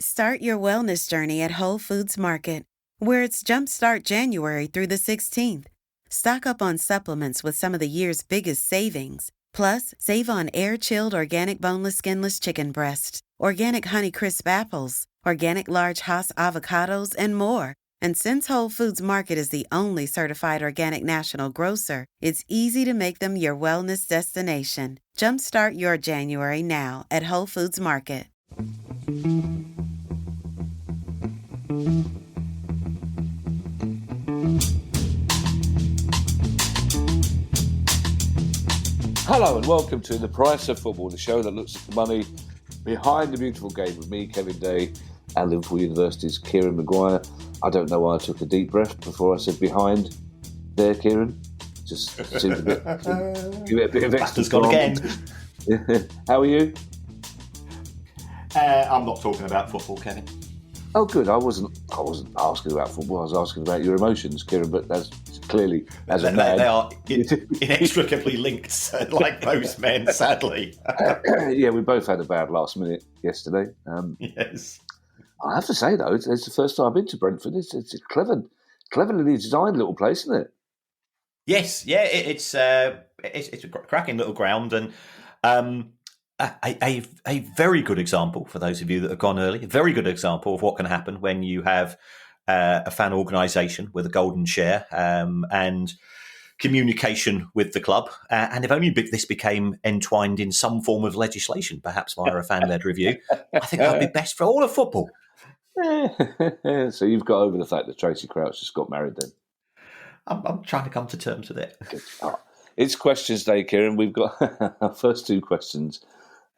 Start your wellness journey at Whole Foods Market, where it's Jumpstart January through the 16th. Stock up on supplements with some of the year's biggest savings. Plus, save on air-chilled organic boneless skinless chicken breasts, organic Honeycrisp apples, organic large Hass avocados, and more. And since Whole Foods Market is the only certified organic national grocer, it's easy to make them your wellness destination. Jumpstart your January now at Whole Foods Market. Hello and welcome to The Price of Football, the show that looks at the money behind the beautiful game with me, Kevin Day, and Liverpool University's Kieran Maguire. I don't know why I took a deep breath before I said behind there, Kieran. Just seemed a bit... give it a bit of extra... Batter's gone again. How are you? I'm not talking about football, Kevin. Oh, good. I wasn't asking about football. I was asking about your emotions, Kieran. But that's clearly as a man, they are inextricably linked, like most men, sadly. Yeah, we both had a bad last minute yesterday. Yes, I have to say though, it's the first time I've been to Brentford. It's a cleverly designed little place, isn't it? Yes, yeah. It's a cracking little ground and. A very good example for those of you that have gone early. A very good example of what can happen when you have a fan organisation with a golden share and communication with the club. And if only this became entwined in some form of legislation, perhaps via a fan-led review, I think that would be best for all of football. So you've got over the fact that Tracy Crouch just got married then? I'm trying to come to terms with it. It's questions day, Kieran. We've got our first two questions.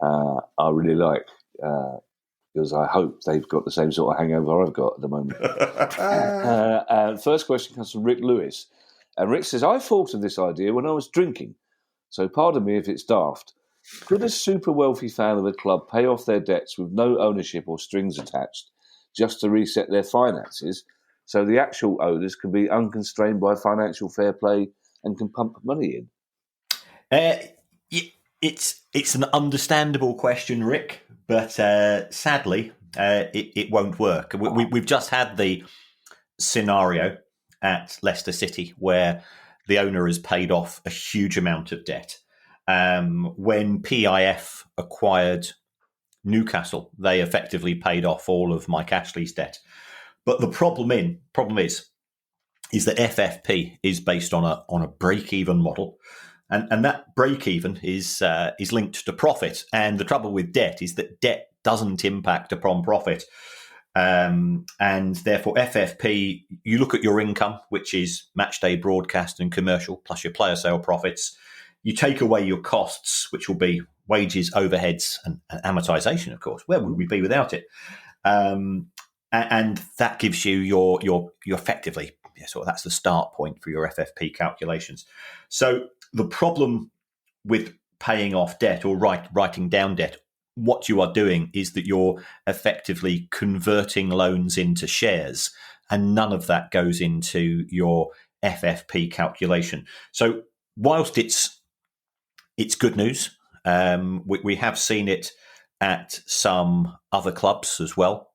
I really like because I hope they've got the same sort of hangover I've got at the moment. First question comes from Rick Lewis. And Rick says, I thought of this idea when I was drinking, so pardon me if it's daft. Could a super wealthy fan of a club pay off their debts with no ownership or strings attached just to reset their finances so the actual owners can be unconstrained by financial fair play and can pump money in? It's an understandable question, Rick, but sadly, it won't work. We've just had the scenario at Leicester City where the owner has paid off a huge amount of debt. When PIF acquired Newcastle, they effectively paid off all of Mike Ashley's debt. But the problem is that FFP is based on a break-even model. And that break-even is linked to profit. And the trouble with debt is that debt doesn't impact upon profit. And therefore, FFP, you look at your income, which is match day broadcast and commercial, plus your player sale profits. You take away your costs, which will be wages, overheads, and amortization, of course. Where would we be without it? And that gives you your effectively, so that's the start point for your FFP calculations. So the problem with paying off debt or writing down debt, what you are doing is that you're effectively converting loans into shares, and none of that goes into your FFP calculation. So whilst it's good news, we have seen it at some other clubs as well.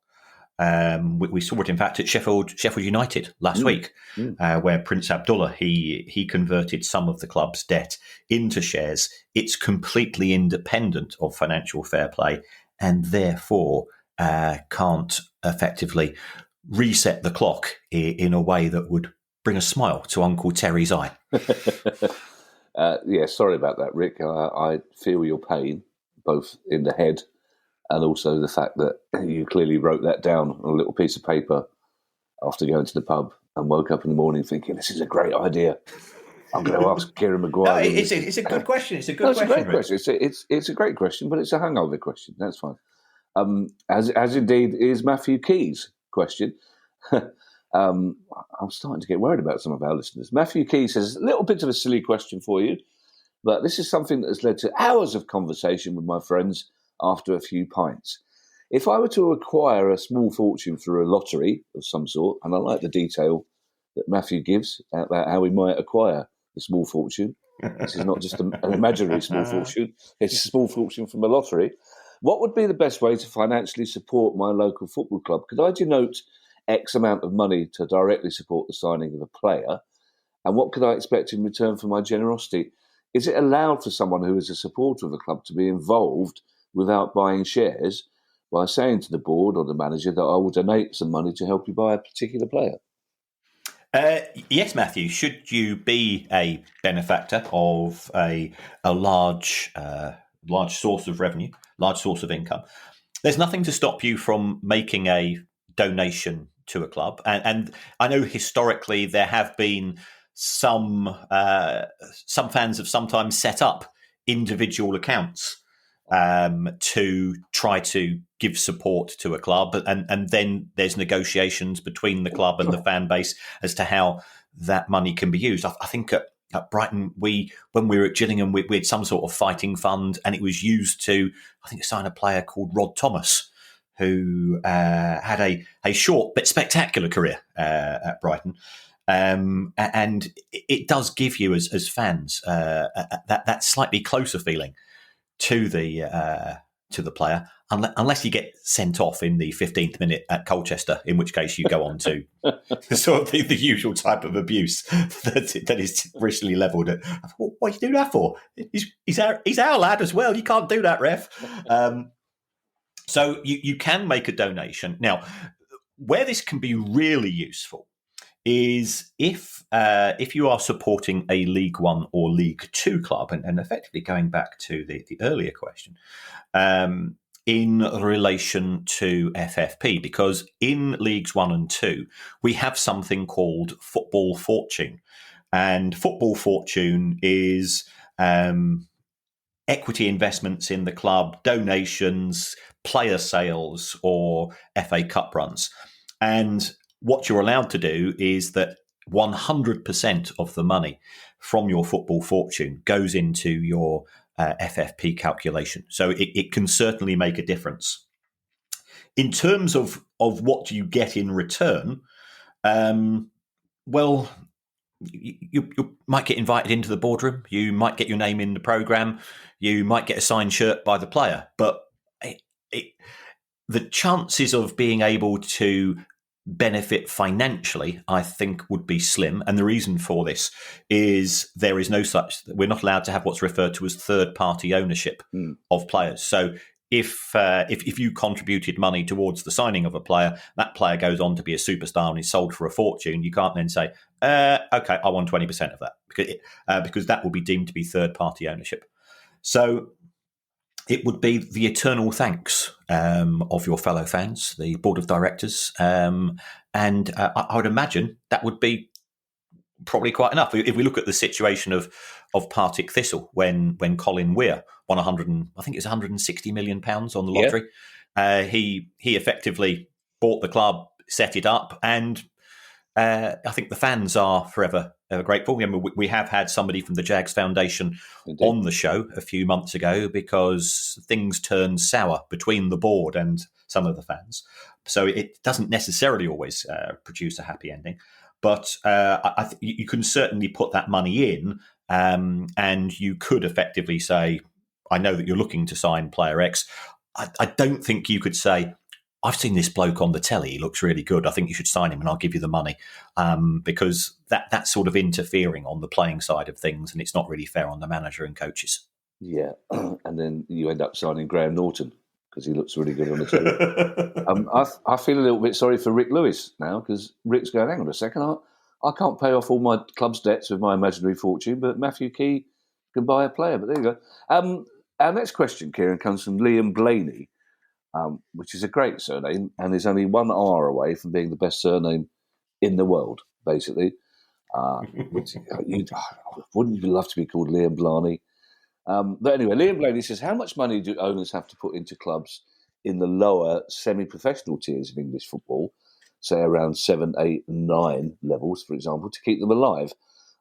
We saw it, in fact, at Sheffield United last week, where Prince Abdullah, he converted some of the club's debt into shares. It's completely independent of financial fair play and therefore can't effectively reset the clock in a way that would bring a smile to Uncle Terry's eye. Yeah, sorry about that, Rick. I feel your pain, both in the head and also the fact that you clearly wrote that down on a little piece of paper after going to the pub and woke up in the morning thinking, this is a great idea. I'm going to ask Kieran Maguire. No, it's a good question. It's a great question. It's a great question, but it's a hangover question. That's fine. As indeed is Matthew Key's question. I'm starting to get worried about some of our listeners. Matthew Key says, a little bit of a silly question for you, but this is something that has led to hours of conversation with my friends after a few pints. If I were to acquire a small fortune through a lottery of some sort, and I like the detail that Matthew gives about how we might acquire the small fortune. This is not just an imaginary small fortune, it's a small fortune from a lottery. What would be the best way to financially support my local football club? Could I denote X amount of money to directly support the signing of a player? And what could I expect in return for my generosity? Is it allowed for someone who is a supporter of a club to be involved without buying shares by saying to the board or the manager that I will donate some money to help you buy a particular player? Yes, Matthew. Should you be a benefactor of a large source of revenue, large source of income, there's nothing to stop you from making a donation to a club. And I know historically there have been some fans have sometimes set up individual accounts to try to give support to a club, and then there's negotiations between the club and the fan base as to how that money can be used. I think at Brighton, when we were at Gillingham, we had some sort of fighting fund, and it was used to, I think, sign a player called Rod Thomas, who had a short but spectacular career at Brighton. And it does give you, as fans, that slightly closer feeling to the player, unless you get sent off in the 15th minute at Colchester, in which case you go on to sort of the usual type of abuse that is recently levelled at. What do you do that for? He's our lad as well. You can't do that, ref. So you can make a donation. Now, where this can be really useful is if you are supporting a League One or League Two club, and effectively going back to the earlier question, in relation to FFP, because in Leagues 1 and 2, we have something called Football Fortune. And Football Fortune is equity investments in the club, donations, player sales, or FA Cup runs. And what you're allowed to do is that 100% of the money from your Football Fortune goes into your FFP calculation. So it can certainly make a difference. In terms of what you get in return, well, you might get invited into the boardroom. You might get your name in the programme. You might get a signed shirt by the player. But the chances of being able to benefit financially, I think, would be slim. And the reason for this is there is no such, we're not allowed to have what's referred to as third-party ownership of players. So if you contributed money towards the signing of a player, that player goes on to be a superstar and is sold for a fortune, you can't then say, okay, I want 20% of that, because that will be deemed to be third-party ownership. So it would be the eternal thanks of your fellow fans, the board of directors, and I would imagine that would be probably quite enough. If we look at the situation of Partick Thistle when Colin Weir won I think it's £160 million on the lottery, he effectively bought the club, set it up, and I think the fans are forever grateful. We have had somebody from the Jags Foundation on the show a few months ago because things turned sour between the board and some of the fans. So it doesn't necessarily always produce a happy ending. But you can certainly put that money in, and you could effectively say, I know that you're looking to sign player X. I don't think you could say, I've seen this bloke on the telly. He looks really good. I think you should sign him and I'll give you the money, because that's sort of interfering on the playing side of things, and it's not really fair on the manager and coaches. Yeah, and then you end up signing Graham Norton because he looks really good on the telly. I feel a little bit sorry for Rick Lewis now, because Rick's going, hang on a second, I can't pay off all my club's debts with my imaginary fortune, but Matthew Key can buy a player. But there you go. Our next question, Kieran, comes from Liam Blaney, which is a great surname and is only one R away from being the best surname in the world, basically. Wouldn't you love to be called Liam Blaney? But anyway, Liam Blaney says, how much money do owners have to put into clubs in the lower semi-professional tiers of English football, say around 7, 8 and 9 levels, for example, to keep them alive?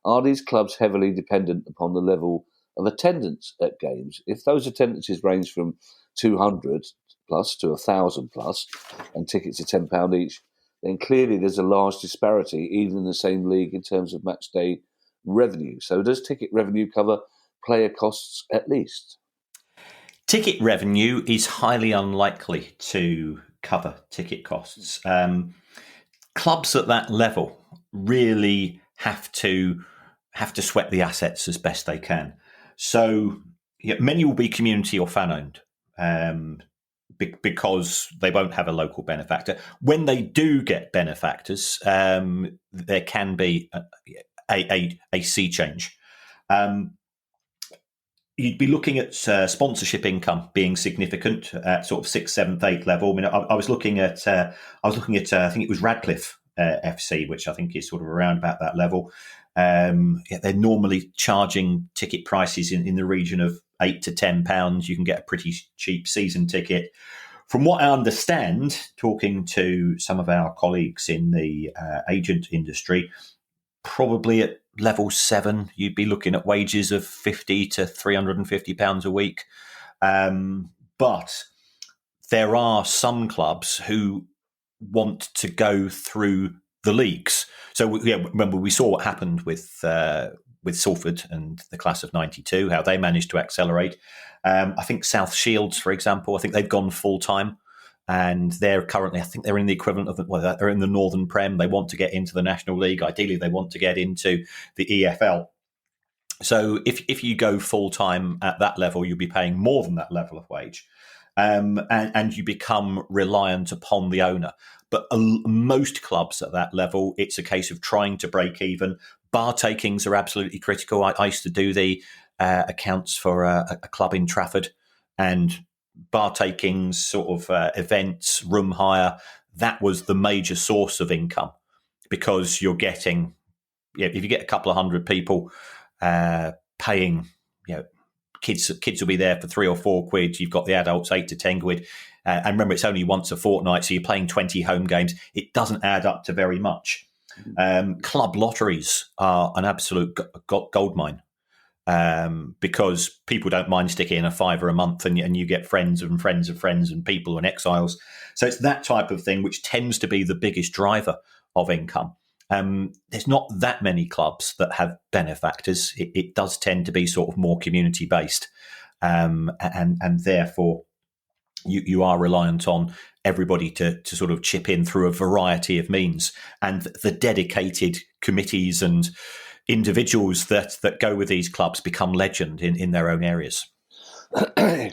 Are these clubs heavily dependent upon the level of attendance at games? If those attendances range from 200 plus to 1,000 plus, and tickets are £10 each, then clearly there's a large disparity, even in the same league, in terms of match day revenue. So does ticket revenue cover player costs at least? Ticket revenue is highly unlikely to cover ticket costs. Clubs at that level really have to sweat the assets as best they can. So many will be community or fan owned, because they won't have a local benefactor. When they do get benefactors, there can be a sea change. You'd be looking at sponsorship income being significant at sort of 6th, 7th, 8th level. I mean, I was looking at I think it was Radcliffe FC, which I think is sort of around about that level. They're normally charging ticket prices in the region of £8 to £10. You can get a pretty cheap season ticket. From what I understand, talking to some of our colleagues in the agent industry, probably at level 7, you'd be looking at wages of £50 to £350 a week. But there are some clubs who want to go through the leagues. So remember we saw what happened with Salford and the class of '92, how they managed to accelerate. I think South Shields, for example, I think they've gone full time, and they're currently, I think they're in the equivalent of they're in the Northern Prem. They want to get into the National League. Ideally, they want to get into the EFL. So if you go full time at that level, you'll be paying more than that level of wage. And you become reliant upon the owner. But most clubs at that level, it's a case of trying to break even. Bar takings are absolutely critical. I used to do the accounts for a club in Trafford, and bar takings, sort of events, room hire, that was the major source of income, because you're getting, if you get a couple of hundred people paying, kids will be there for £3 or £4. You've got the adults £8 to £10. And remember, it's only once a fortnight, so you're playing 20 home games. It doesn't add up to very much. Club lotteries are an absolute goldmine, because people don't mind sticking in a £5 a month, and you get friends and friends of friends and people and exiles. So it's that type of thing which tends to be the biggest driver of income. There's not that many clubs that have benefactors. It does tend to be sort of more community based, and therefore you are reliant on everybody to sort of chip in through a variety of means, and the dedicated committees and individuals that go with these clubs become legend in their own areas.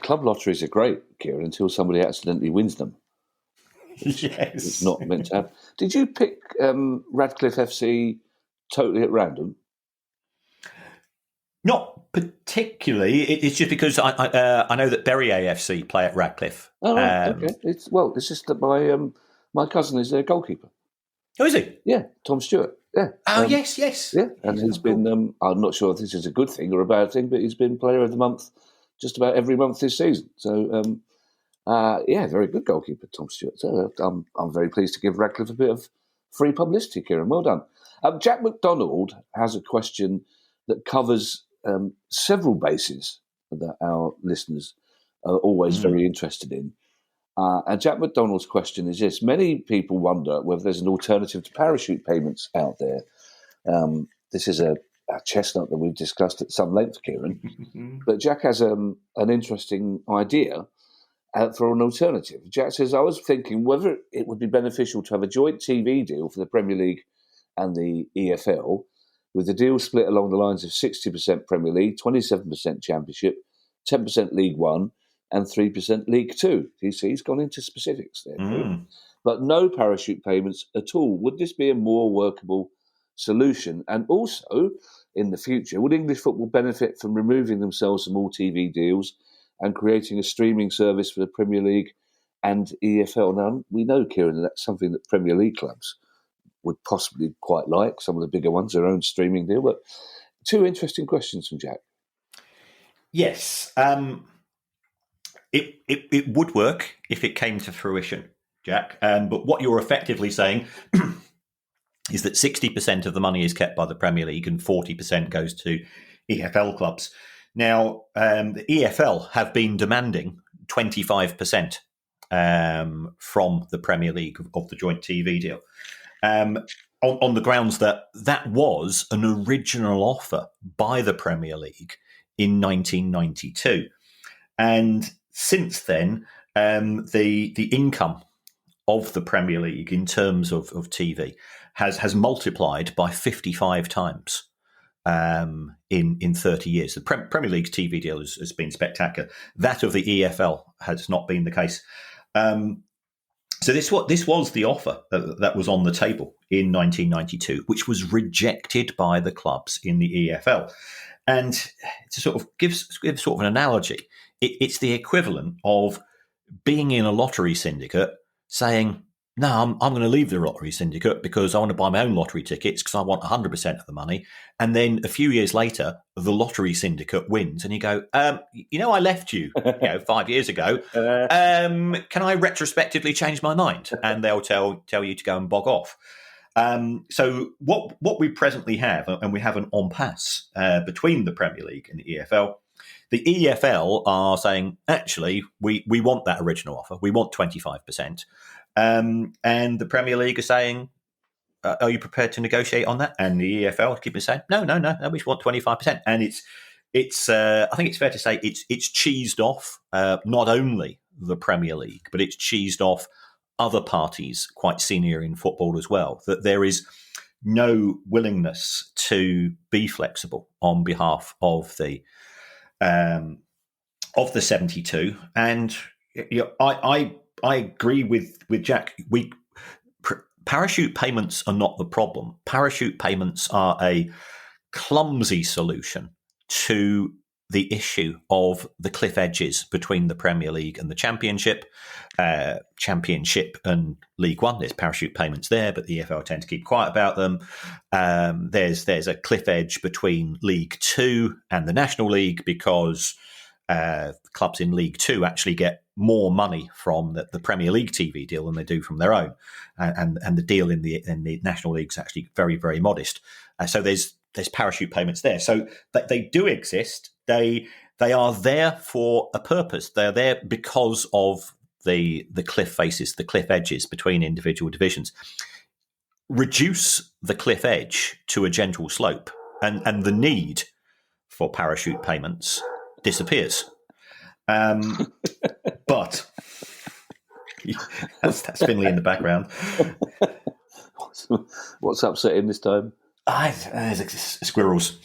Club lotteries are great, Kieran, until somebody accidentally wins them. Yes. It's not meant to happen. Did you pick Radcliffe FC totally at random? Not particularly. It's just because I know that Bury AFC play at Radcliffe. Oh, right, okay. It's just that my cousin is their goalkeeper. Oh, is he? Yeah, Tom Stewart. Yeah. Oh, yes. Yeah, and he's been. I'm not sure if this is a good thing or a bad thing, but he's been Player of the Month just about every month this season. So, very good goalkeeper, Tom Stewart. So I'm very pleased to give Radcliffe a bit of free publicity, Kieran. Well done. Jack McDonald has a question that covers several bases that our listeners are always very interested in. And Jack McDonald's question is this: many people wonder whether there's an alternative to parachute payments out there. This is a chestnut that we've discussed at some length, Kieran. But Jack has an interesting idea for an alternative. Jack says, I was thinking whether it would be beneficial to have a joint TV deal for the Premier League and the EFL, with the deal split along the lines of 60% Premier League, 27% Championship, 10% League One, and 3% League Two. He's gone into specifics there. But no parachute payments at all. Would this be a more workable solution? And also, in the future, would English football benefit from removing themselves from all TV deals and creating a streaming service for the Premier League and EFL? Now, we know, Kieran, that's something that Premier League clubs would possibly quite like, some of the bigger ones, their own streaming deal. But two interesting questions from Jack. Yes. It would work if it came to fruition, Jack. But what you're effectively saying is that 60% of the money is kept by the Premier League and 40% goes to EFL clubs. Now, the EFL have been demanding 25% from the Premier League of the joint TV deal, on the grounds that was an original offer by the Premier League in 1992. And since then, the income of the Premier League in terms of TV has multiplied by 55 times in 30 years. The Premier League's TV deal has been spectacular. That of the EFL has not been the case. So this was the offer that was on the table in 1992, which was rejected by the clubs in the EFL. And to sort of give sort of an analogy, it's the equivalent of being in a lottery syndicate saying, no, I'm going to leave the lottery syndicate because I want to buy my own lottery tickets because I want 100% of the money. And then a few years later, the lottery syndicate wins and you go, I left you 5 years ago. Can I retrospectively change my mind? And they'll tell you to go and bog off. So what we presently have, and we have an impasse between the Premier League and the EFL. The EFL are saying, actually, we want that original offer. We want 25%. And the Premier League are saying, are you prepared to negotiate on that? And the EFL keep saying, no, we want 25%. And it's I think it's fair to say it's cheesed off not only the Premier League, but it's cheesed off other parties quite senior in football as well, that there is no willingness to be flexible on behalf of the 72. And I agree with Jack. Parachute payments are not the problem. Parachute payments are a clumsy solution to the issue of the cliff edges between the Premier League and the Championship. Championship and League One, there's parachute payments there, but the EFL tend to keep quiet about them. There's a cliff edge between League Two and the National League because clubs in League Two actually get more money from the Premier League TV deal than they do from their own, and the deal in the National League is actually very, very modest. So there's parachute payments there. So they do exist. They are there for a purpose. They're there because of the cliff faces, the cliff edges between individual divisions. Reduce the cliff edge to a gentle slope, and the need for parachute payments disappears. But that's Finley in the background. What's upsetting this time? There's squirrels.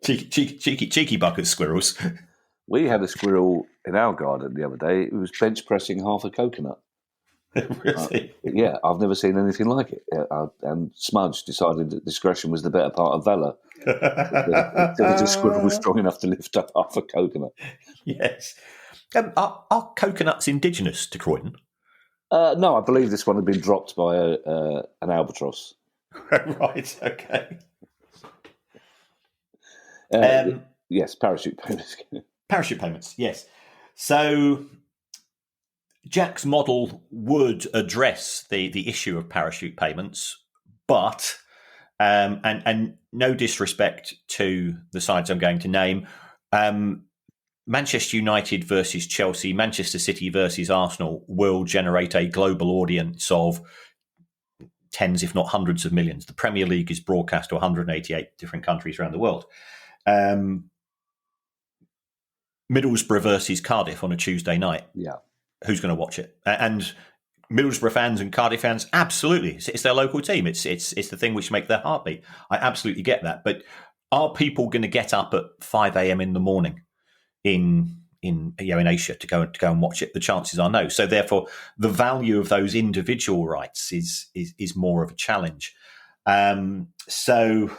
cheeky bucket squirrels. We had a squirrel in our garden the other day. It was bench pressing half a coconut. Really? Yeah, I've never seen anything like it. And Smudge decided that discretion was the better part of valour. The squirrel was strong enough to lift up half a coconut. Yes. Are coconuts indigenous to Croydon? No, I believe this one had been dropped by an albatross. Right, okay. Yes, parachute payments. Parachute payments, yes. So Jack's model would address the issue of parachute payments, but and no disrespect to the sides I'm going to name, Manchester United versus Chelsea, Manchester City versus Arsenal will generate a global audience of tens, if not hundreds of millions. The Premier League is broadcast to 188 different countries around the world. Middlesbrough versus Cardiff on a Tuesday night. Yeah. Who's going to watch it? And Middlesbrough fans and Cardiff fans, absolutely. It's their local team. It's the thing which makes their heart beat. I absolutely get that. But are people going to get up at 5 a.m. in the morning in Asia to go and watch it? The chances are no. So therefore, the value of those individual rights is more of a challenge. So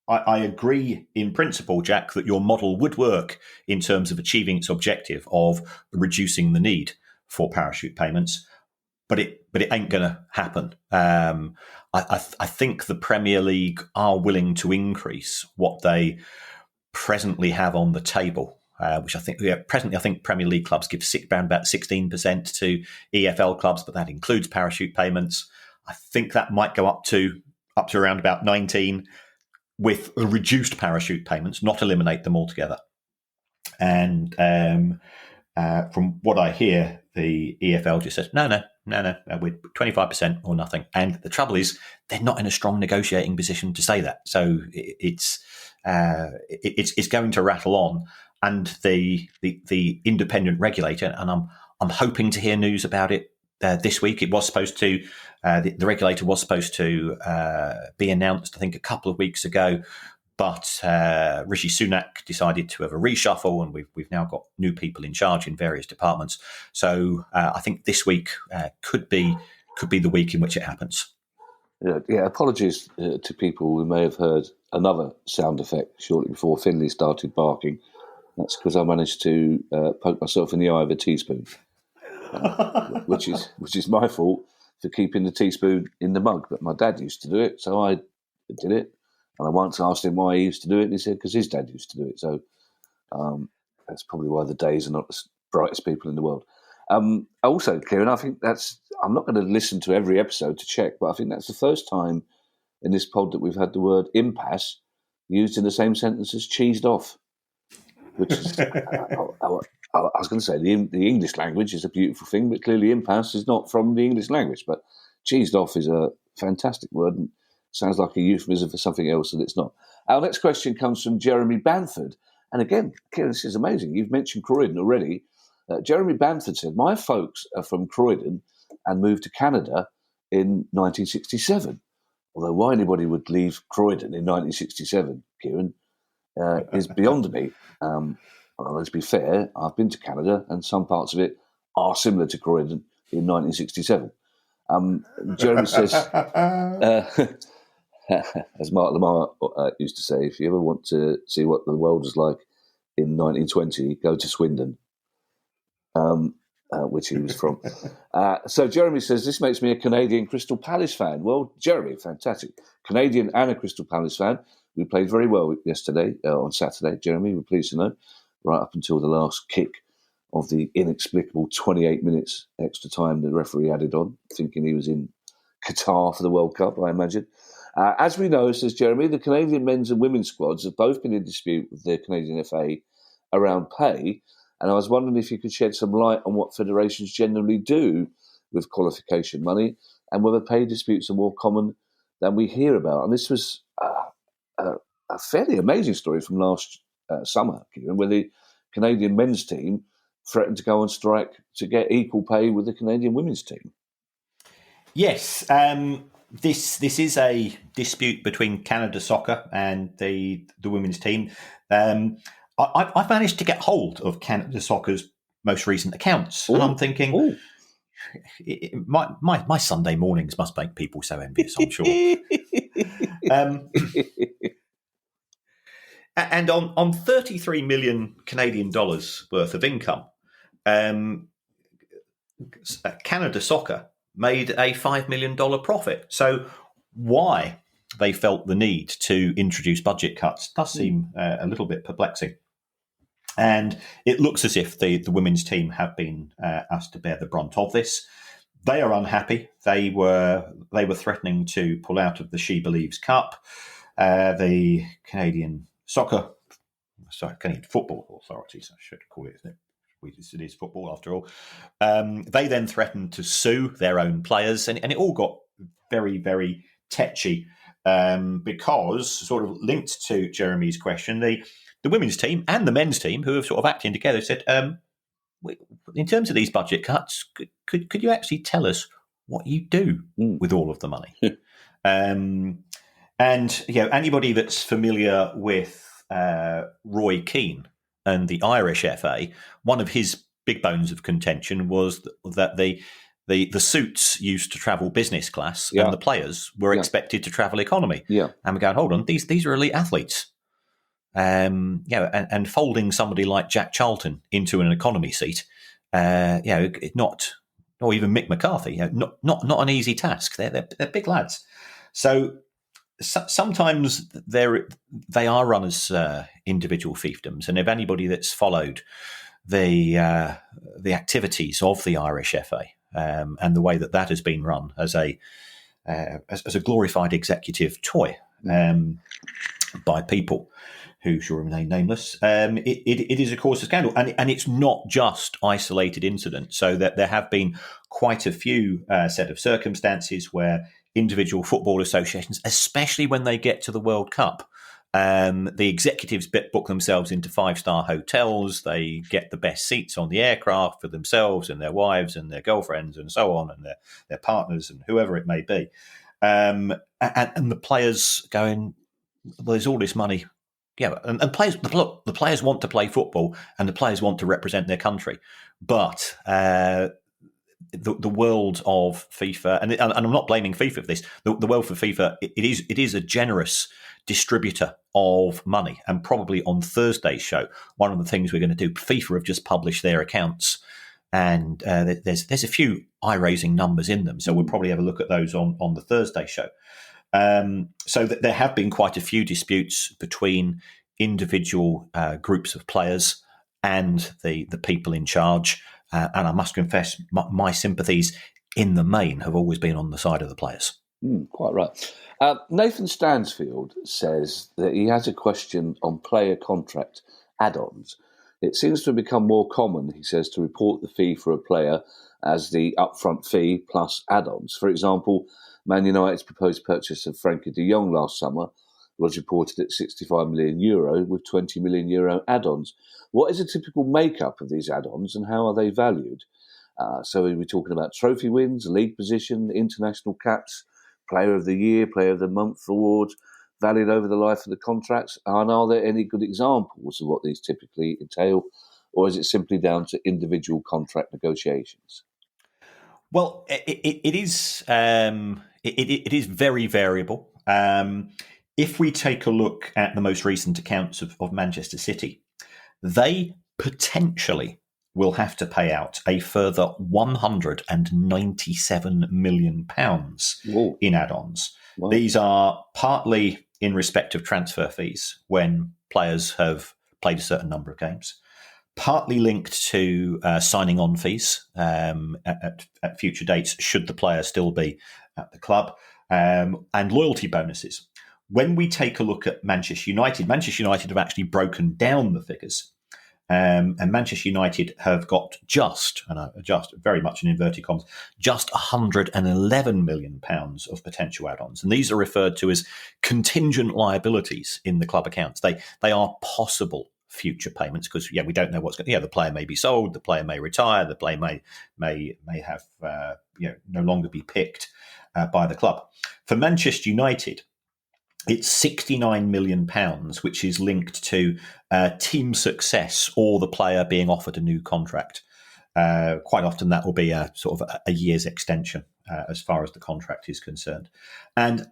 I agree in principle, Jack, that your model would work in terms of achieving its objective of reducing the need for parachute payments, but it ain't going to happen. I think the Premier League are willing to increase what they presently have on the table, which I think presently I think Premier League clubs give around about 16% to EFL clubs, but that includes parachute payments. I think that might go up to around about 19%. With reduced parachute payments, not eliminate them altogether. And from what I hear, the EFL just says, no, we're 25% or nothing. And the trouble is, they're not in a strong negotiating position to say that. So it's going to rattle on. and the independent regulator, and I'm hoping to hear news about it this week. It was supposed to, the regulator was supposed to be announced, I think, a couple of weeks ago, but Rishi Sunak decided to have a reshuffle, and we've now got new people in charge in various departments. So I think this week could be the week in which it happens. Yeah, apologies to people who may have heard another sound effect shortly before Finley started barking. That's because I managed to poke myself in the eye with a teaspoon, which is my fault for keeping the teaspoon in the mug. But my dad used to do it, so I did it. And I once asked him why he used to do it, and he said because his dad used to do it. So that's probably why the Days are not the brightest people in the world. Also, Kieran, I think I'm not going to listen to every episode to check, but I think that's the first time in this pod that we've had the word impasse used in the same sentence as cheesed off, which is, I was going to say the English language is a beautiful thing, but clearly impasse is not from the English language. But cheesed off is a fantastic word and sounds like a euphemism for something else, and it's not. Our next question comes from Jeremy Bamford. And again, Kieran, this is amazing. You've mentioned Croydon already. Jeremy Bamford said, my folks are from Croydon and moved to Canada in 1967. Although why anybody would leave Croydon in 1967, Kieran, is beyond me. Well, let's be fair, I've been to Canada and some parts of it are similar to Croydon in 1967. Jeremy says, as Mark Lamar used to say, if you ever want to see what the world was like in 1920, go to Swindon, which he was from. So Jeremy says, this makes me a Canadian Crystal Palace fan. Well, Jeremy, fantastic. Canadian and a Crystal Palace fan. We played very well yesterday, on Saturday, Jeremy, we're pleased to know, right up until the last kick of the inexplicable 28 minutes extra time the referee added on, thinking he was in Qatar for the World Cup, I imagine. As we know, says Jeremy, the Canadian men's and women's squads have both been in dispute with the Canadian FA around pay, and I was wondering if you could shed some light on what federations generally do with qualification money and whether pay disputes are more common than we hear about. And this was a fairly amazing story from last summer, Kieran, where the Canadian men's team threatened to go on strike to get equal pay with the Canadian women's team. Yes, This is a dispute between Canada Soccer and the women's team. I've managed to get hold of Canada Soccer's most recent accounts, and I'm thinking, my Sunday mornings must make people so envious, I'm sure. And on 33 million Canadian dollars worth of income, Canada Soccer made a $5 million profit. So why they felt the need to introduce budget cuts does seem a little bit perplexing. And it looks as if the women's team have been asked to bear the brunt of this. They are unhappy. They were threatening to pull out of the She Believes Cup. The Canadian Football Authorities, I should call it, isn't it? It is football after all. They then threatened to sue their own players, and it all got very, very tetchy because, sort of linked to Jeremy's question, the women's team and the men's team, who have sort of acting together, said, in terms of these budget cuts, could you actually tell us what you do with all of the money? And anybody that's familiar with Roy Keane and the Irish FA, one of his big bones of contention was that the suits used to travel business class and the players were expected to travel economy. Yeah. And we're going, hold on, these are elite athletes. And folding somebody like Jack Charlton into an economy seat, not, or even Mick McCarthy, not an easy task. They're big lads. So sometimes they are run as individual fiefdoms, and if anybody that's followed the activities of the Irish FA and the way that has been run as a glorified executive toy by people who shall remain nameless, it is a cause of scandal, and it's not just isolated incidents. So that there have been quite a few set of circumstances where individual football associations, especially when they get to the World Cup, The executives book themselves into 5-star hotels. They get the best seats on the aircraft for themselves and their wives and their girlfriends and so on, and their partners and whoever it may be. And the players going, well, there's all this money. Yeah, and players, look, the players want to play football and the players want to represent their country. But the world of FIFA, and I'm not blaming FIFA for this, the world for FIFA, it is a generous distributor of money. And probably on Thursday's show, one of the things we're going to do, FIFA have just published their accounts, and there's a few eye-raising numbers in them. So we'll probably have a look at those on the Thursday show. So there have been quite a few disputes between individual groups of players and the people in charge. And I must confess, my sympathies in the main have always been on the side of the players. Quite right. Nathan Stansfield says that he has a question on player contract add-ons. It seems to have become more common, he says, to report the fee for a player as the upfront fee plus add-ons. For example, Man United's proposed purchase of Frankie de Jong last summer was reported at €65 million with €20 million add-ons. What is a typical makeup of these add-ons and how are they valued? So we're talking about trophy wins, league position, international caps, Player of the Year, Player of the Month awards, valued over the life of the contracts. And are there any good examples of what these typically entail, or is it simply down to individual contract negotiations? Well, it is very variable. If we take a look at the most recent accounts of Manchester City, they potentially will have to pay out a further £197 million in add-ons. Wow. These are partly in respect of transfer fees when players have played a certain number of games, partly linked to signing on fees at future dates, should the player still be at the club, and loyalty bonuses. When we take a look at Manchester United have actually broken down the figures. And Manchester United have got just very much in inverted commas, just £111 million of potential add-ons. And these are referred to as contingent liabilities in the club accounts. They are possible future payments because, we don't know what's going to, the player may be sold, the player may retire, the player may have, no longer be picked by the club. For Manchester United, it's £69 million, which is linked to team success or the player being offered a new contract. Quite often that will be a sort of a year's extension as far as the contract is concerned. And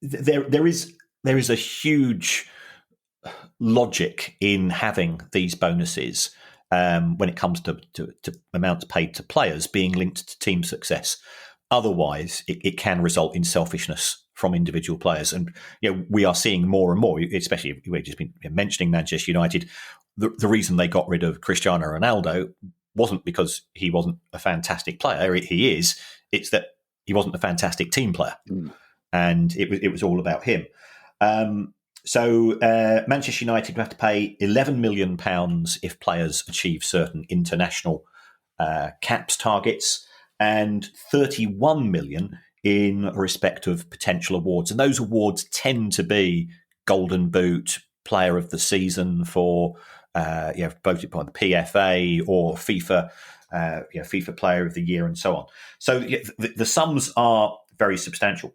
there is a huge logic in having these bonuses when it comes to amounts paid to players being linked to team success. Otherwise, it can result in selfishness from individual players. And we are seeing more and more, especially we've just been mentioning Manchester United, the reason they got rid of Cristiano Ronaldo wasn't because he wasn't a fantastic player. He is. It's that he wasn't a fantastic team player. And it was all about him. So Manchester United will have to pay £11 million if players achieve certain international caps targets, and £31 million in respect of potential awards. And those awards tend to be Golden Boot, Player of the Season for voted by the PFA, or FIFA, FIFA Player of the Year, and so on. So the sums are very substantial.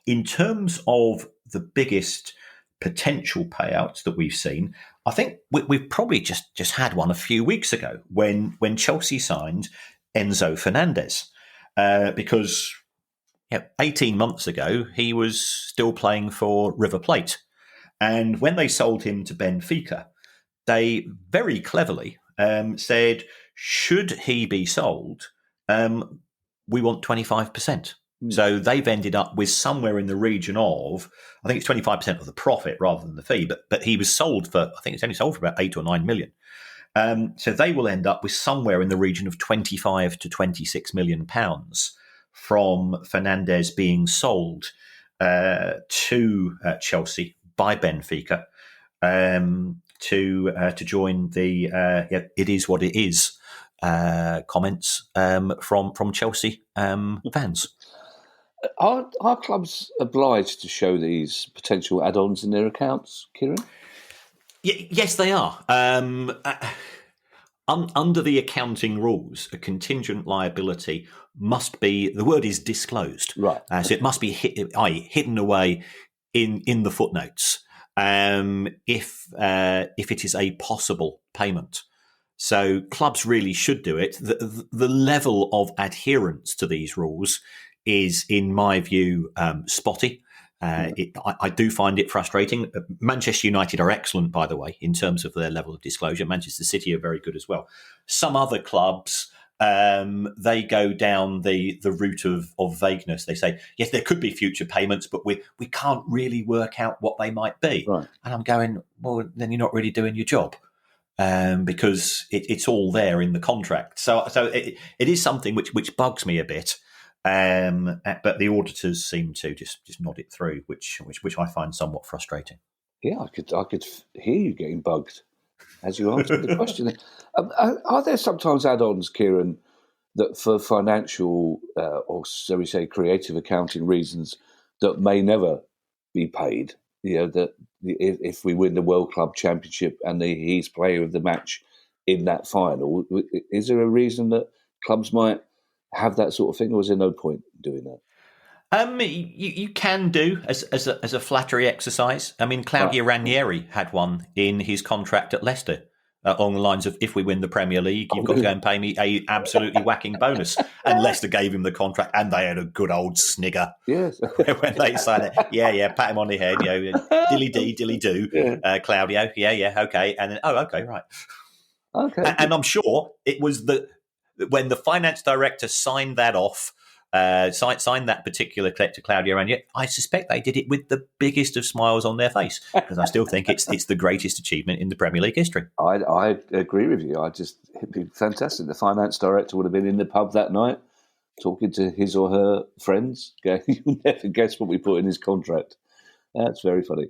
In terms of the biggest potential payouts that we've seen, I think we've probably just had one a few weeks ago when Chelsea signed Enzo Fernandez, because 18 months ago he was still playing for River Plate. And when they sold him to Benfica, they very cleverly said, should he be sold, we want 25%. So they've ended up with somewhere in the region of, I think it's 25% of the profit rather than the fee, but he was sold for, I think it's only sold for about 8 or 9 million. So they will end up with somewhere in the region of 25 to 26 million pounds from Fernandez being sold to Chelsea by Benfica to join the it is what it is comments from Chelsea fans. Are clubs obliged to show these potential add-ons in their accounts, Kieran? Yes, they are. Under the accounting rules, a contingent liability must be, the word is disclosed. Right. So it must be hidden away in the footnotes if it is a possible payment. So clubs really should do it. The level of adherence to these rules is, in my view, spotty. I do find it frustrating. Manchester United are excellent, by the way, in terms of their level of disclosure. Manchester City are very good as well. Some other clubs, they go down the route of vagueness. They say, yes, there could be future payments, but we can't really work out what they might be. Right. And I'm going, well, then you're not really doing your job. Because it's all there in the contract. So it is something which bugs me a bit. But the auditors seem to just nod it through, which I find somewhat frustrating. Yeah, I could hear you getting bugged as you answered the question. Are there sometimes add-ons, Kieran, that for financial or shall we say creative accounting reasons that may never be paid? That if we win the World Club Championship and he's player of the match in that final, is there a reason that clubs might have that sort of thing, or is there no point doing that? You can do as a flattery exercise. I mean, Claudio Ranieri had one in his contract at Leicester. Along the lines of, if we win the Premier League, you've got to go and pay me a absolutely whacking bonus. And Leicester gave him the contract, and they had a good old snigger. Yes. When they signed it. Yeah, pat him on the head, dilly do, yeah. Claudio, yeah, okay. And then, okay, right. Okay. And I'm sure it was when the finance director signed that off, signed that particular check to Claudio Ranieri, I suspect they did it with the biggest of smiles on their face, because I still think it's the greatest achievement in the Premier League history. I agree with you. It'd be fantastic. The finance director would have been in the pub that night talking to his or her friends, going, "You'll never guess what we put in his contract." That's very funny.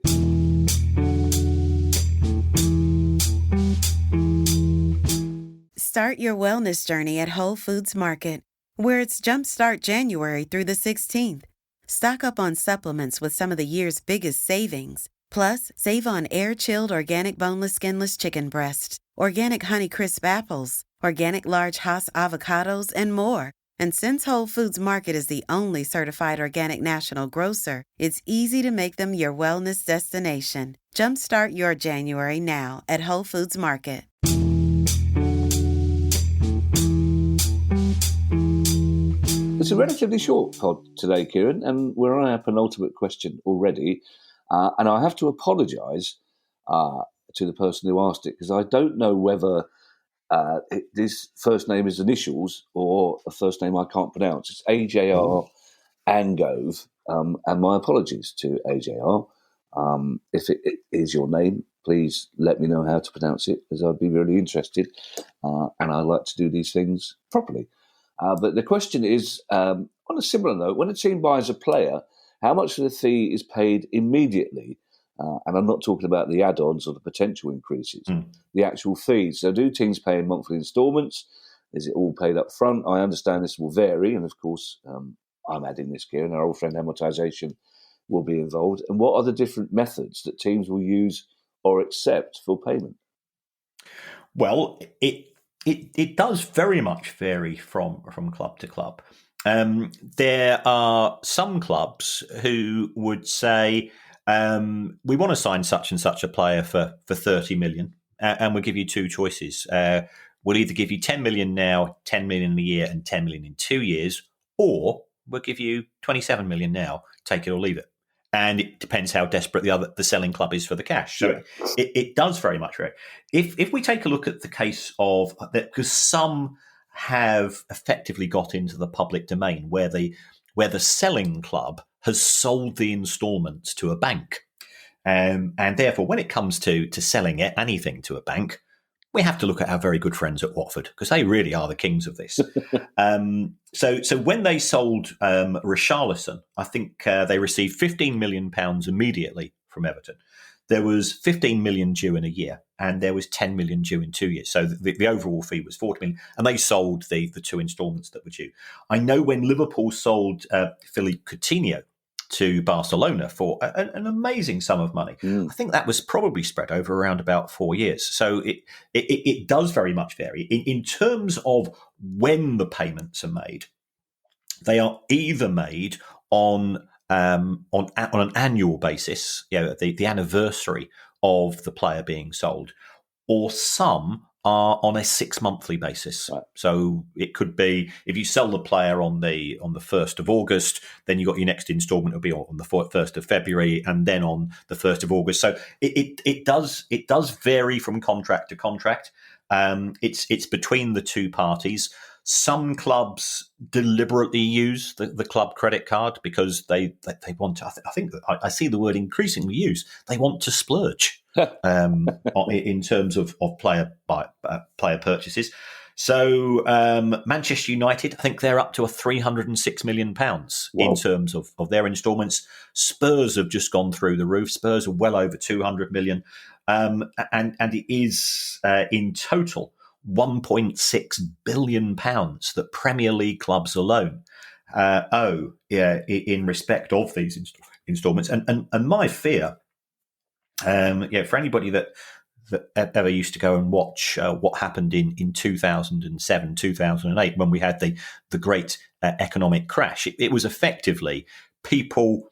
Start your wellness journey at Whole Foods Market, where it's Jumpstart January through the 16th. Stock up on supplements with some of the year's biggest savings. Plus, save on air-chilled organic boneless skinless chicken breasts, organic Honeycrisp apples, organic large Hass avocados, and more. And since Whole Foods Market is the only certified organic national grocer, it's easy to make them your wellness destination. Jumpstart your January now at Whole Foods Market. It's a relatively short pod today, Kieran, and we're on our penultimate question already. And I have to apologise to the person who asked it, because I don't know whether this first name is initials or a first name I can't pronounce. It's AJR Angove, and my apologies to AJR. If it is your name, please let me know how to pronounce it, as I'd be really interested, and I like to do these things properly. But the question is, on a similar note, when a team buys a player, how much of the fee is paid immediately? And I'm not talking about the add-ons or the potential increases, the actual fees. So do teams pay in monthly instalments? Is it all paid up front? I understand this will vary. And of course, I'm adding this here, and our old friend amortization will be involved. And what are the different methods that teams will use or accept for payment? Well, it does very much vary from club to club. There are some clubs who would say, we want to sign such and such a player for 30 million, and we'll give you two choices. We'll either give you 10 million now, 10 million a year, and 10 million in 2 years, or we'll give you 27 million now, take it or leave it. And it depends how desperate the selling club is for the cash. So it does very much vary. If we take a look at the case of that, because some have effectively got into the public domain where the selling club has sold the instalments to a bank, and therefore when it comes to selling anything to a bank, we have to look at our very good friends at Watford, because they really are the kings of this. So when they sold Richarlison, I think they received £15 million immediately from Everton. there was 15 million due in a year, and there was 10 million due in 2 years. So the overall fee was 40 million, and they sold the two instalments that were due. I know when Liverpool sold Philippe Coutinho to Barcelona for an amazing sum of money, I think that was probably spread over around about 4 years. So it does very much vary. In terms of when the payments are made, they are either made on an annual basis, the anniversary of the player being sold, or some are on a 6 monthly basis. Right. So it could be if you sell the player on the 1st of August, then you got your next instalment will be on the 1st of February, and then on the 1st of August. So it does vary from contract to contract. It's between the two parties. Some clubs deliberately use the club credit card because they want to. I think I see the word increasingly used. They want to splurge in terms of player purchases. So Manchester United, I think they're up to £306 million in terms of their instalments. Spurs have just gone through the roof. Spurs are well over 200 million, and it is in total £1.6 billion that Premier League clubs alone owe in respect of these instalments. And my fear, for anybody that ever used to go and watch what happened in 2007, 2008, when we had the great economic crash, it was effectively people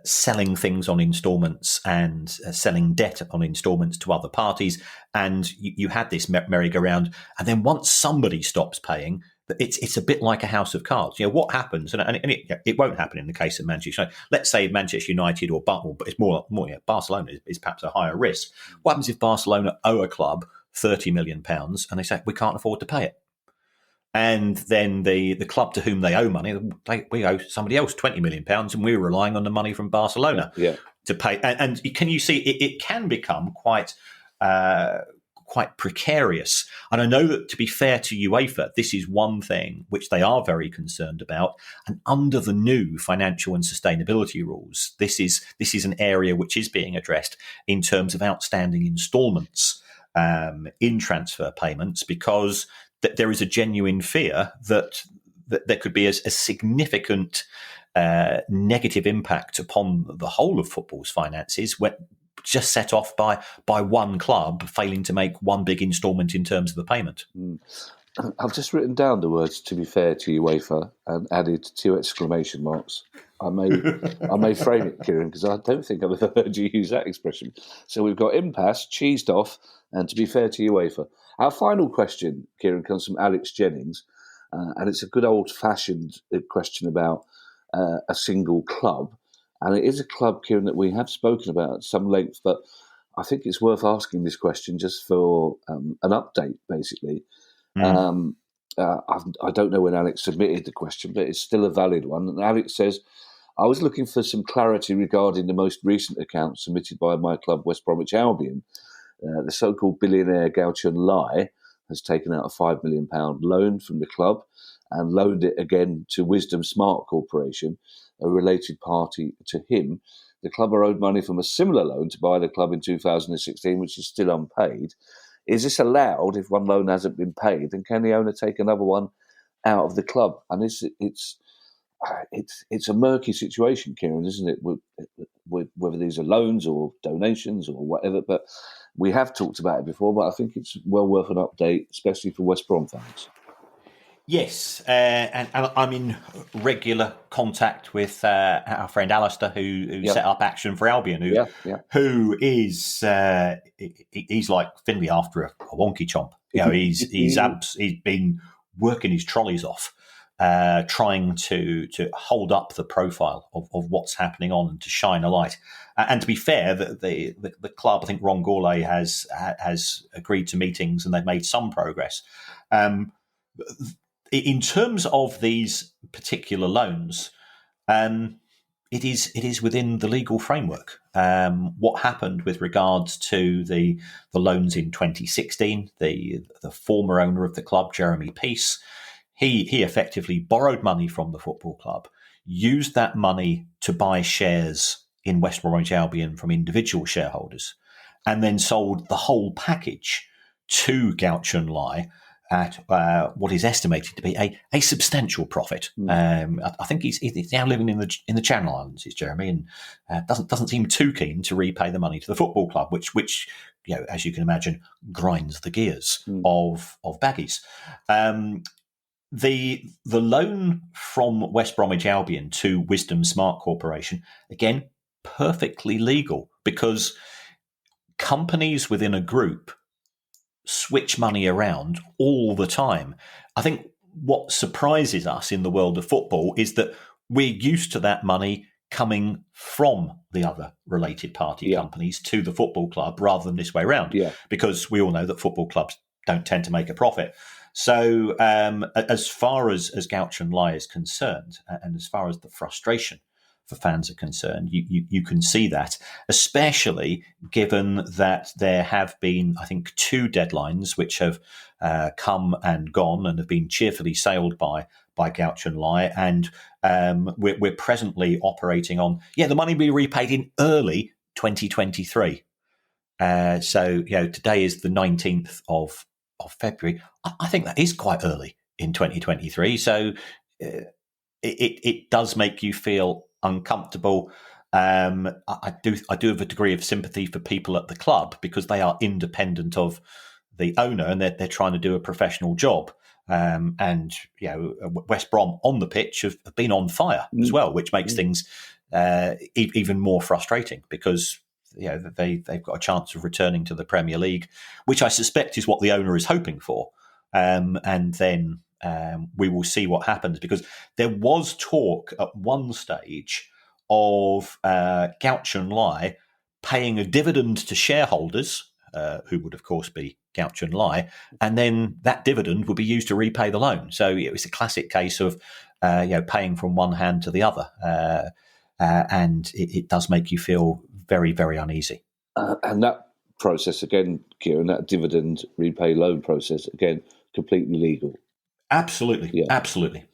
selling things on instalments and selling debt on instalments to other parties. And you had this merry-go-round. And then once somebody stops paying, it's a bit like a house of cards. What happens, and it won't happen in the case of Manchester United. Let's say Manchester United or but it's more Barcelona is perhaps a higher risk. What happens if Barcelona owe a club £30 million and they say, we can't afford to pay it? And then the club to whom they owe money, we owe somebody else £20 million, and we're relying on the money from Barcelona to pay. And can you see it can become quite precarious? And I know that, to be fair to UEFA, this is one thing which they are very concerned about. And under the new financial and sustainability rules, this is an area which is being addressed in terms of outstanding instalments in transfer payments, because that there is a genuine fear that there could be a significant negative impact upon the whole of football's finances, just set off by one club failing to make one big instalment in terms of the payment. I've just written down the words "to be fair to UEFA" and added 2 exclamation marks. I may frame it, Kieran, because I don't think I've ever heard you use that expression. So we've got impasse, cheesed off, and to be fair to UEFA. Our final question, Kieran, comes from Alex Jennings, and it's a good old-fashioned question about a single club. And it is a club, Kieran, that we have spoken about at some length, but I think it's worth asking this question just for an update, basically. I don't know when Alex submitted the question, but it's still a valid one. And Alex says, I was looking for some clarity regarding the most recent account submitted by my club, West Bromwich Albion. The so-called billionaire Gauchon Lai has taken out a £5 million loan from the club and loaned it again to Wisdom Smart Corporation, a related party to him. The club are owed money from a similar loan to buy the club in 2016, which is still unpaid. Is this allowed if one loan hasn't been paid? And can the owner take another one out of the club? And it's a murky situation, Kieran, isn't it? Whether these are loans or donations or whatever. But we have talked about it before, but I think it's well worth an update, especially for West Brom fans. Yes, and I'm in regular contact with our friend Alistair, who set up Action for Albion, who is he's like Finley after a wonky chomp. He's been working his trolleys off, trying to hold up the profile of what's happening on and to shine a light. And to be fair, the club, I think Ron Gourlay has agreed to meetings and they've made some progress. In terms of these particular loans, it is within the legal framework. What happened with regards to the loans in 2016, the former owner of the club, Jeremy Peace, he effectively borrowed money from the football club, used that money to buy shares in West Bromwich Albion from individual shareholders, and then sold the whole package to Gouch and Lie at what is estimated to be a substantial profit. I think he's now living in the Channel Islands, is Jeremy, and doesn't seem too keen to repay the money to the football club, which as you can imagine, grinds the gears of baggies. The loan from West Bromwich Albion to Wisdom Smart Corporation, again, perfectly legal, because companies within a group switch money around all the time. I think what surprises us in the world of football is that we're used to that money coming from the other related party companies to the football club rather than this way around, because we all know that football clubs don't tend to make a profit. So as far as Gouch and Lie is concerned, and as far as the frustration for fans are concerned, you can see that, especially given that there have been, I think, 2 deadlines which have come and gone and have been cheerfully sailed by Gouch and Lie, and we're presently operating on the money will be repaid in early 2023. So today is the 19th of February. I think that is quite early in 2023. So it does make you feel uncomfortable. I do have a degree of sympathy for people at the club, because they are independent of the owner and they're trying to do a professional job. And West Brom on the pitch have been on fire as well, which makes things even more frustrating, because they've got a chance of returning to the Premier League, which I suspect is what the owner is hoping for. And then we will see what happens, because there was talk at one stage of Gouch and Lie paying a dividend to shareholders, who would of course be Gouch and Lie, and then that dividend would be used to repay the loan. So it was a classic case of paying from one hand to the other, and it does make you feel very, very uneasy. And that process again, Kieran, that dividend repay loan process again, completely legal. Absolutely, absolutely.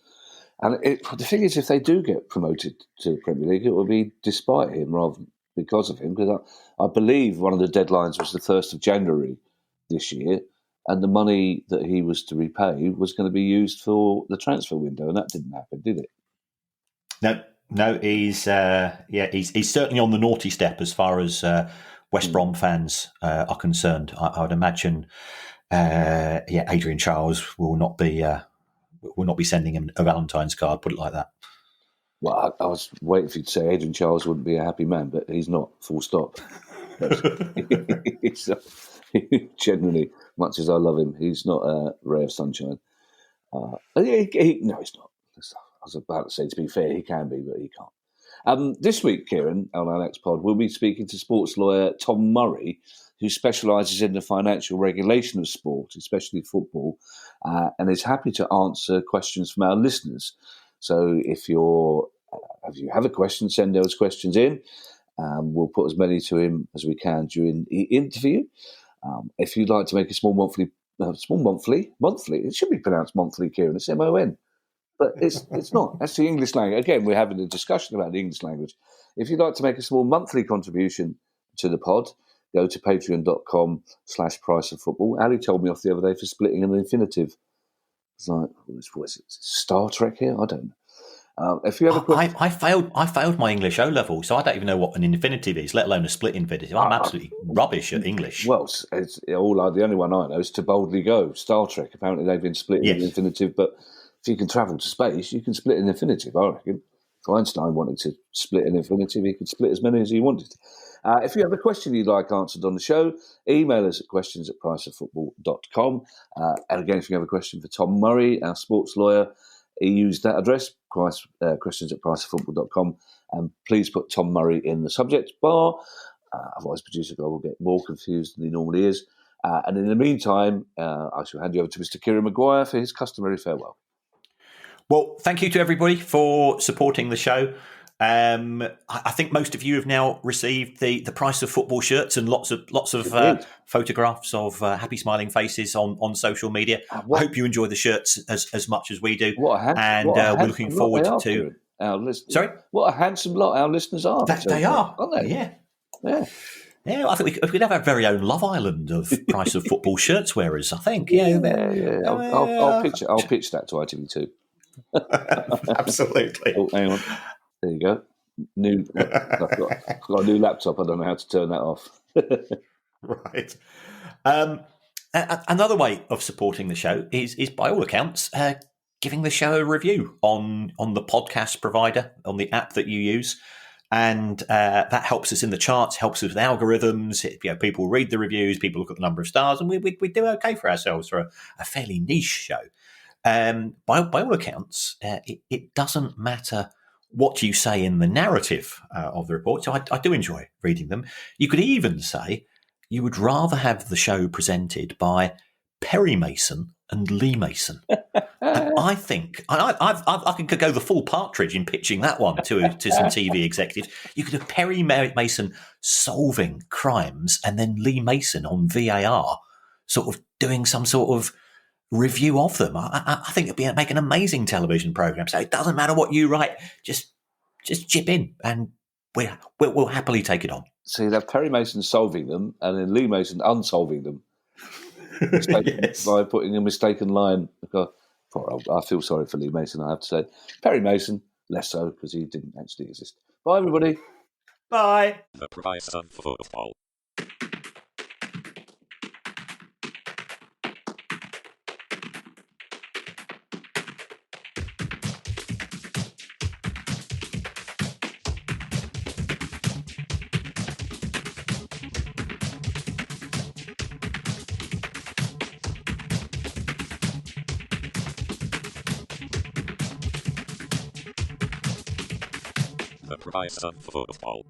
And the thing is, if they do get promoted to the Premier League, it will be despite him rather than because of him. Because I believe one of the deadlines was the 1st of January this year, and the money that he was to repay was going to be used for the transfer window, and that didn't happen, did it? No, he's certainly on the naughty step as far as West Brom fans are concerned. I would imagine, Adrian Charles will not be sending him a Valentine's card. Put it like that. Well, I was waiting for you to say Adrian Charles wouldn't be a happy man, but he's not. Full stop. Genuinely, much as I love him, he's not a ray of sunshine. No, he's not. I was about to say, to be fair, he can be, but he can't. This week, Kieran, on our next pod, we'll be speaking to sports lawyer Tom Murray, who specialises in the financial regulation of sport, especially football, and is happy to answer questions from our listeners. So if you have a question, send those questions in. We'll put as many to him as we can during the interview. If you'd like to make a small monthly, it should be pronounced monthly, Kieran, it's MON. But it's not. That's the English language. Again, we're having a discussion about the English language. If you'd like to make a small monthly contribution to the pod, go to patreon.com/priceoffootball. Ali told me off the other day for splitting an infinitive. It's like, what is it? Star Trek here? I don't know. If you have a question, I failed my English O level, so I don't even know what an infinitive is, let alone a split infinitive. I'm absolutely rubbish at English. Well, it's the only one I know is to boldly go. Star Trek. Apparently, they've been splitting an infinitive, but if you can travel to space, you can split an infinitive, I reckon. If Einstein wanted to split an infinitive, he could split as many as he wanted. If you have a question you'd like answered on the show, email us at questions@priceoffootball.com. And again, if you have a question for Tom Murray, our sports lawyer, he used that address, questions@priceoffootball.com. And please put Tom Murray in the subject bar. Otherwise, producer guy will get more confused than he normally is. And in the meantime, I shall hand you over to Mr. Kieran Maguire for his customary farewell. Well, thank you to everybody for supporting the show. I think most of you have now received the Price of Football shirts and lots of photographs of happy smiling faces on social media. I hope you enjoy the shirts as much as we do. We're looking forward to. our listeners. Sorry? What a handsome lot our listeners are. They are, aren't they? Yeah. Yeah. Yeah, I think we could have our very own Love Island of price of football shirts wearers. I think. Yeah. I'll pitch that to ITV2. Absolutely. Oh, hang on. There you go. I've got a new laptop. I don't know how to turn that off. Right. Another way of supporting the show is by all accounts, giving the show a review on the podcast provider, on the app that you use. And that helps us in the charts, helps us with algorithms. People read the reviews, people look at the number of stars, and we do okay for ourselves for a fairly niche show. By all accounts, it doesn't matter what you say in the narrative of the report. So I do enjoy reading them. You could even say you would rather have the show presented by Perry Mason and Lee Mason. And I think I could go the full partridge in pitching that one to some TV executives. You could have Perry Mason solving crimes and then Lee Mason on VAR sort of doing some sort of review of them. I think it'd make an amazing television program. So it doesn't matter what you write, just chip in and we'll happily take it on. So you'd have Perry Mason solving them and then Lee Mason unsolving them. Yes. By putting a mistaken line. I feel sorry for Lee Mason, I have to say. Perry Mason, less so, because he didn't actually exist. Bye, everybody. Bye. The price of football. The price of football.